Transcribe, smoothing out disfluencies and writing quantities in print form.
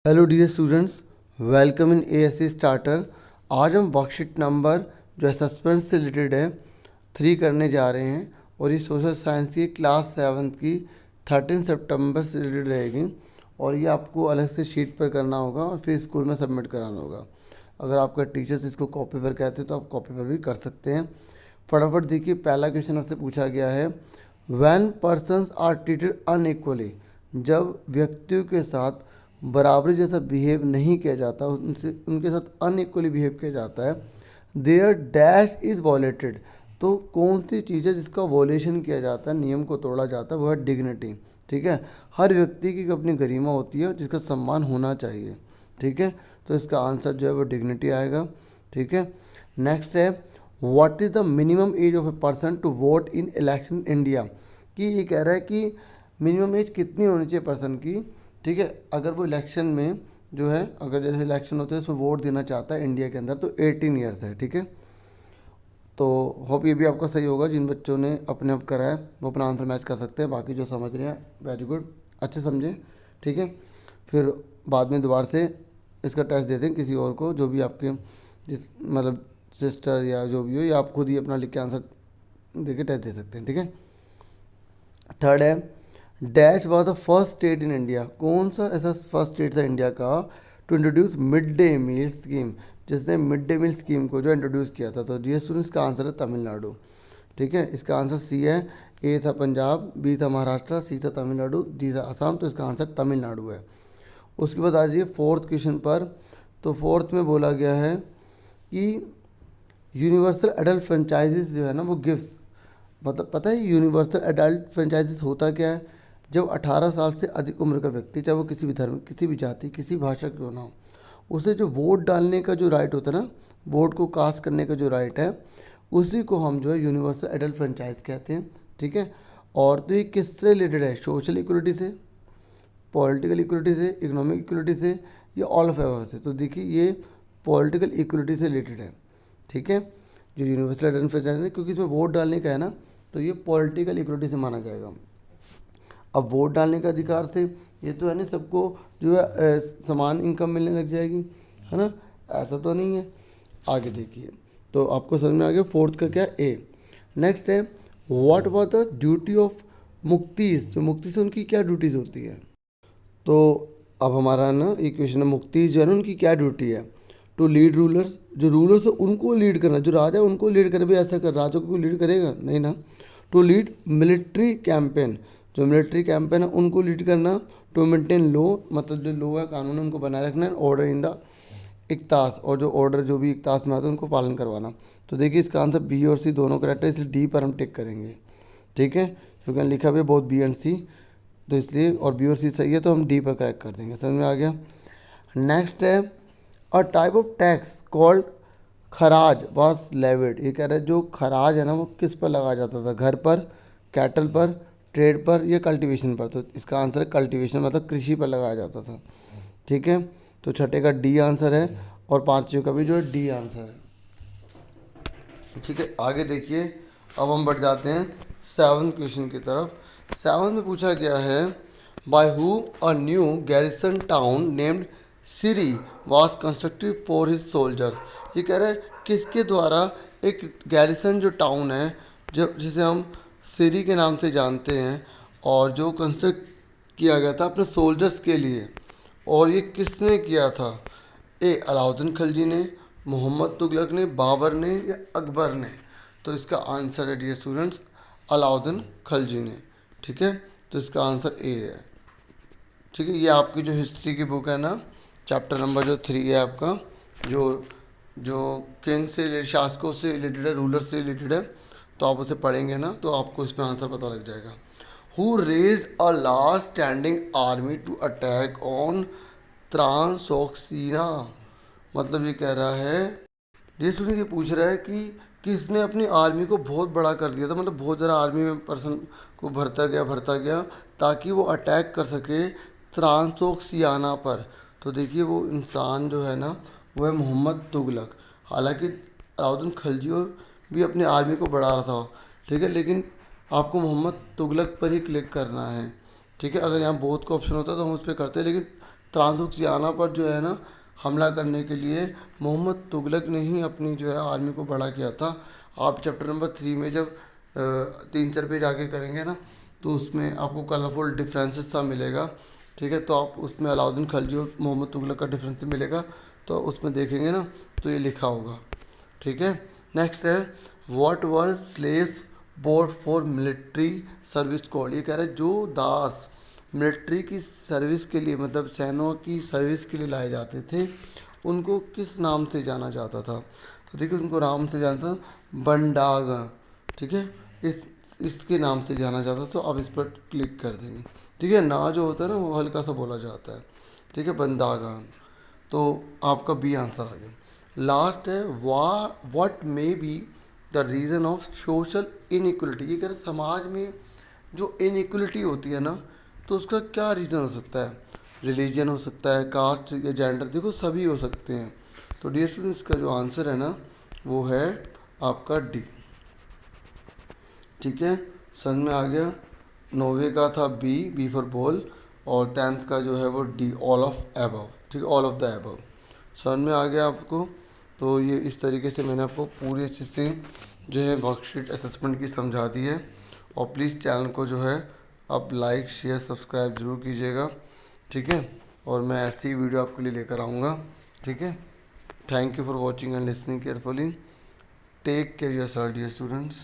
Hello dear students, welcome in ASC starter. आज हम worksheet number जो है सस्पेंस से रिलेटेड है 3 करने जा रहे हैं और ये सोशल साइंस की क्लास 7 की 13 सितंबर से रिलेटेड रहेगी और ये आपको अलग से शीट पर करना होगा और फिर स्कूल में सबमिट कराना होगा। अगर आपका टीचर्स इसको कॉपी पर कहते हैं तो आप कॉपी पर भी कर सकते हैं। फटाफट देखिए, पहला क्वेश्चन आपसे पूछा गया है, when persons are treated unequally, जब व्यक्तियों के साथ बराबरी जैसा बिहेव नहीं किया जाता, उनसे उनके साथ अनइक्वली बिहेव किया जाता है, देयर डैश इज़ वॉलेटेड, तो कौन सी चीज़ है जिसका वॉलेशन किया जाता है, नियम को तोड़ा जाता है, वह है डिग्निटी। ठीक है, हर व्यक्ति की अपनी गरिमा होती है जिसका सम्मान होना चाहिए। ठीक है, तो इसका आंसर जो है वो डिग्निटी आएगा। ठीक है, नेक्स्ट है, what is the minimum age of a person to vote in election India, कि ये कह रहा है कि मिनिमम एज कितनी होनी चाहिए पर्सन की। ठीक है, अगर वो इलेक्शन में जो है, अगर जैसे इलेक्शन होते हैं उसमें वोट देना चाहता है इंडिया के अंदर, तो 18 ईयर्स है। ठीक है, तो होप ये भी आपका सही होगा। जिन बच्चों ने अपने आप करा है वो अपना आंसर मैच कर सकते हैं, बाकी जो समझ रहे हैं वेरी गुड, अच्छे समझें। ठीक है, फिर बाद में दोबारा से इसका टेस्ट देते हैं किसी और को, जो भी आपके जिस मतलब सिस्टर या जो भी हो, या आप खुद ही अपना लिख के आंसर दे के टेस्ट दे सकते हैं। ठीक है, थर्ड है, dash was the first state in India, कौन सा ऐसा फर्स्ट स्टेट था इंडिया का to introduce mid day meal scheme, जिसने मिड डे मील स्कीम को जो इंट्रोड्यूस किया था। तो डियर स्टूडेंट्स, इसका आंसर है तमिलनाडु। ठीक है, इसका आंसर सी है। ए था पंजाब, बी था महाराष्ट्र, सी था तमिलनाडु, डी था असम, तो इसका आंसर तमिलनाडु है। उसके बाद आ जाइए फोर्थ क्वेश्चन पर। तो फोर्थ में बोला गया है कि यूनिवर्सल एडल्ट फ्रेंचाइजीज जो है ना वो गिफ्ट्स, मतलब पता है यूनिवर्सल एडल्ट फ्रेंचाइजीज होता क्या है, जब 18 साल से अधिक उम्र का व्यक्ति, चाहे वो किसी भी धर्म, किसी भी जाति, किसी भाषा क्यों ना हो, उसे जो वोट डालने का जो राइट होता है ना, वोट को कास्ट करने का जो राइट है, उसी को हम जो है यूनिवर्सल एडल्ट फ्रेंचाइज कहते हैं। ठीक है, और तो ये किससे रिलेटेड है, सोशल इक्वलिटी से, पॉलिटिकल इक्वलिटी से, इकोनॉमिक इक्वलिटी से, या ऑल ऑफ एवर से। तो देखिए ये पॉलिटिकल इक्वलिटी से रिलेटेड है। ठीक है, जो यूनिवर्सल एडल्ट फ्रेंचाइज है, क्योंकि इसमें वोट डालने का है ना, तो ये पॉलिटिकल इक्वलिटी से माना जाएगा। अब वोट डालने का अधिकार से ये तो है नहीं सबको जो है समान इनकम मिलने लग जाएगी, है ना, ऐसा तो नहीं है। आगे देखिए, तो आपको समझ में आ गया फोर्थ का क्या, ए। नेक्स्ट है, what was the duty of मुक्तिज, जो मुक्ति से उनकी क्या ड्यूटीज़ होती है। तो अब हमारा ना एक क्वेश्चन है, मुक्तिज जो है ना उनकी क्या ड्यूटी है, टू लीड रूलर्स, जो रूलर्स है उनको लीड करना, जो राजा है उनको लीड करे, भी ऐसा कर राजा को लीड करेगा नहीं ना। टू लीड मिलिट्री कैंपेन, जो मिलिट्री कैंपेन है उनको लीड करना। टू मेंटेन लॉ, मतलब जो लॉ है, कानून है, उनको बनाए रखना। ऑर्डर इन द इकतास, और जो ऑर्डर जो भी इकतास में आता है उनको पालन करवाना। तो देखिए इसका आंसर बी और सी दोनों करेक्ट है, इसलिए डी पर हम टिक करेंगे। ठीक है, क्योंकि लिखा भी है बोथ बी एंड सी, तो इसलिए, और बी और सी सही है तो हम डी पर करेक्ट कर देंगे। समझ में आ गया। नेक्स्ट है, a type of tax called खराज वाज लेविड, ये कह रहा है जो खराज है ना वो किस पर लगाया जाता था, घर पर, कैटल पर, ट्रेड पर, या कल्टीवेशन पर। तो इसका आंसर है कल्टीवेशन, मतलब कृषि पर लगाया जाता था। ठीक है, तो छठे का डी आंसर है और पांचवे का भी जो है डी आंसर है। ठीक है, आगे देखिए, अब हम बढ़ जाते हैं 7th क्वेश्चन की तरफ। 7th में पूछा गया है, by who a new garrison town named Siri was constructed for his soldiers, ये कह रहा है किसके द्वारा एक गैरिसन जो टाउन है, जो जिसे हम सिरी के नाम से जानते हैं, और जो कंस्ट्रक्ट किया गया था अपने सोल्जर्स के लिए, और ये किसने किया था। ए अलाउद्दीन खिलजी ने, मोहम्मद तुगलक ने, बाबर ने, या अकबर ने। तो इसका आंसर है डियर स्टूडेंट्स अलाउद्दीन खिलजी ने। ठीक है, तो इसका आंसर ए है। ठीक है, ये आपकी जो हिस्ट्री की बुक है ना, चैप्टर नंबर जो 3 है आपका, जो जो किंग से, शासकों से रिलेटेड है, रूलर से रिलेटेड है, तो आप उसे पढ़ेंगे ना तो आपको इसमें आंसर पता लग जाएगा। Who raised a last standing army to attack on Transoxiana, मतलब ये कह रहा है, ये स्टूडेंट ये पूछ रहा है कि किसने अपनी आर्मी को बहुत बड़ा कर दिया था, मतलब बहुत ज़्यादा आर्मी में पर्सन को भरता गया ताकि वो अटैक कर सके ट्रांसोक्सियाना पर। तो देखिए वो इंसान जो है ना वो है मोहम्मद तुगलक। हालांकि अलाउद्दीन खिलजी भी अपनी आर्मी को बढ़ा रहा था, ठीक है, लेकिन आपको मोहम्मद तुगलक पर ही क्लिक करना है। ठीक है, अगर यहाँ बहुत का ऑप्शन होता तो हम उस पर करते, लेकिन ट्रांसोक्सियाना पर जो है ना हमला करने के लिए मोहम्मद तुगलक ने ही अपनी जो है आर्मी को बड़ा किया था। आप चैप्टर नंबर 3 में जब 3-4 पेज आगे करेंगे ना तो उसमें आपको कलरफुल डिफरेंसेस सा मिलेगा, ठीक है। तो आप उसमें अलाउद्दीन खिलजी और मोहम्मद तुगलक का डिफरेंस मिलेगा, तो उसमें देखेंगे ना तो ये लिखा होगा, ठीक है। नेक्स्ट है what were slaves board for military service called. ये कह रहा है जो दास मिलिट्री की सर्विस के लिए मतलब सैनिकों की सर्विस के लिए लाए जाते थे उनको किस नाम से जाना जाता था। तो देखिए उनको नाम से जाना था बंडागा, ठीक है। इसके नाम से जाना जाता, तो आप इस पर क्लिक कर देंगे, ठीक है। ना जो होता है ना वो हल्का सा बोला जाता है, ठीक है, बंदागान। तो आपका बी आंसर आ गया। लास्ट है what may be the reason of social inequality. ये कह रहे समाज में जो इनइक्वलिटी होती है ना तो उसका क्या रीज़न हो सकता है। रिलीजन हो सकता है, कास्ट या जेंडर, देखो सभी हो सकते हैं। तो डियर स्टूडेंट्स का जो आंसर है ना वो है आपका डी, ठीक है। समझ में आ गया। 9वीं का था बी फॉर बॉल, और 10th का जो है वो डी ऑल ऑफ एबव, ठीक है, ऑल ऑफ द एबव। समझ में आ गया आपको। तो ये इस तरीके से मैंने आपको पूरी अच्छे से जो है वर्कशीट असेसमेंट की समझा दी है। और प्लीज़ चैनल को जो है आप लाइक शेयर सब्सक्राइब ज़रूर कीजिएगा, ठीक है। और मैं ऐसी ही वीडियो आपके लिए लेकर आऊँगा, ठीक है। Thank you for watching and listening carefully. Take care yourself dear students.